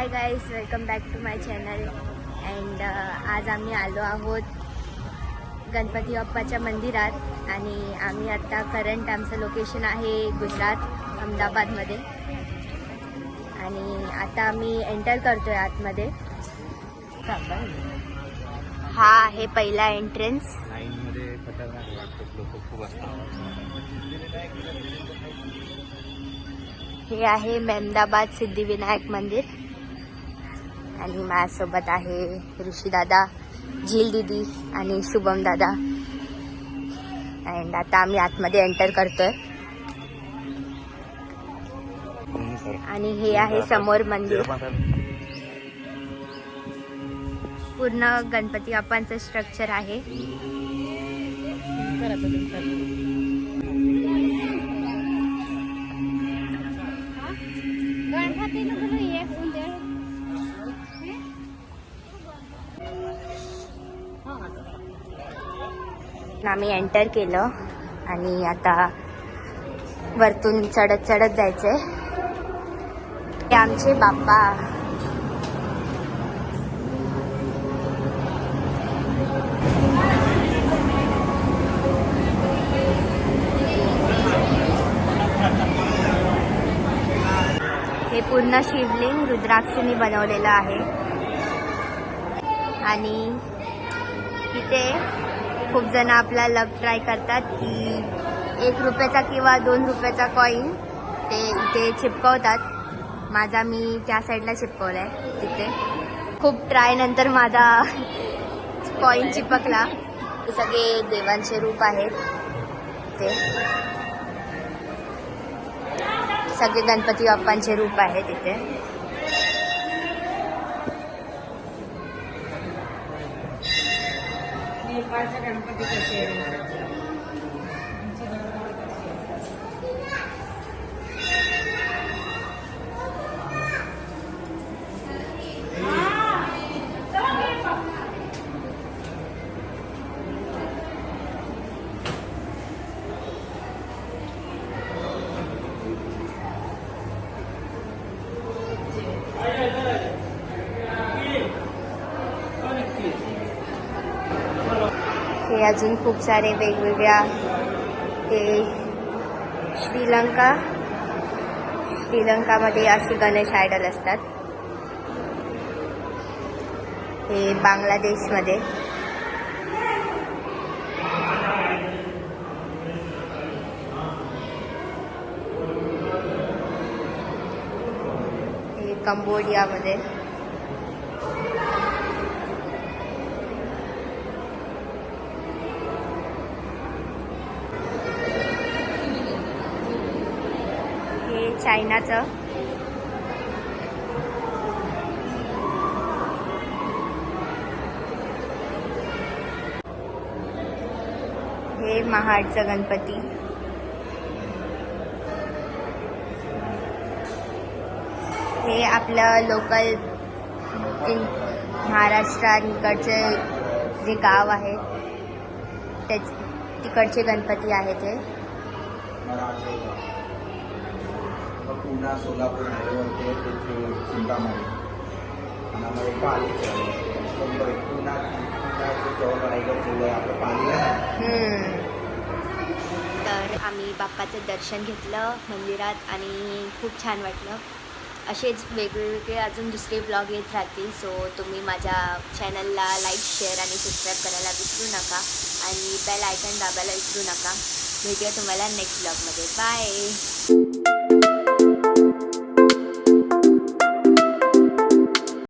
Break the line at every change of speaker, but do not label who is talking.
High guys, welcome back to my channel. And आज आम्ही आलो आहोत गणपती बाप्पाच्या मंदिरात आणि आम्ही आत्ता करंट आमचं लोकेशन आहे गुजरात अहमदाबादमध्ये. आणि आता आम्ही एंटर करतोय आतमध्ये. हा आहे पहिला एंट्रन्स. हे आहे मेहमदाबाद सिद्धिविनायक मंदिर आणि माझ्यासोबत आहे ऋषी दादा, झील दीदी आणि शुभम दादा. अँड आता आम्ही आतमध्ये एंटर करतोय आणि हे आहे समोर मंदिर. पूर्ण गणपती बाप्पांचं स्ट्रक्चर आहे. आम्ही एंटर केलं आणि आता वरतून चढत चढत जायचंय. हे आमचे बाप्पा. हे पूर्ण शिवलिंग रुद्राक्षाने बनवलेलं आहे आणि इथे खूप जण आपला लक ट्राय करतात की 1 रुपयाचा किंवा 2 रुपयाचा कॉईन ते इथे चिपकवतात. माझा मी त्या साईडला चिपकवलाय. तिथे खूप ट्राय नंतर माझा कॉईन चिपकला. हे सगळे देवांचे रूप आहेत. ते सगळे गणपती बाप्पांचे रूप आहेत इथे. गणपती कसे हे अजून खूप सारे वेगवेगळ्या. हे श्रीलंकामध्ये अशी गणेश आयडल असतात. हे बांगलादेशमध्ये. हे कंबोडियामध्ये. चायनाचं. हे महाडचं गणपती. हे आपलं लोकल महाराष्ट्राकडचे जे गाव आहे तिकडचे गणपती आहेत. हे
पुन्हा सोलापूर हायवेवरती तिथे चिंतामणी आणि आम्हाला पाली पुन्हा जवळ रायगड जिल्हा आपलं पाली आहे.
तर आम्ही बाप्पाचं दर्शन घेतलं मंदिरात आणि खूप छान वाटलं. असेच वेगवेगळे अजून दुसरे ब्लॉग येत राहतील. सो तुम्ही माझ्या चॅनलला लाईक, शेअर आणि सबस्क्राईब करायला विसरू नका आणि बेल आयकॉन दाबायला विसरू नका. भेटूया तुम्हाला नेक्स्ट ब्लॉगमध्ये. बाय.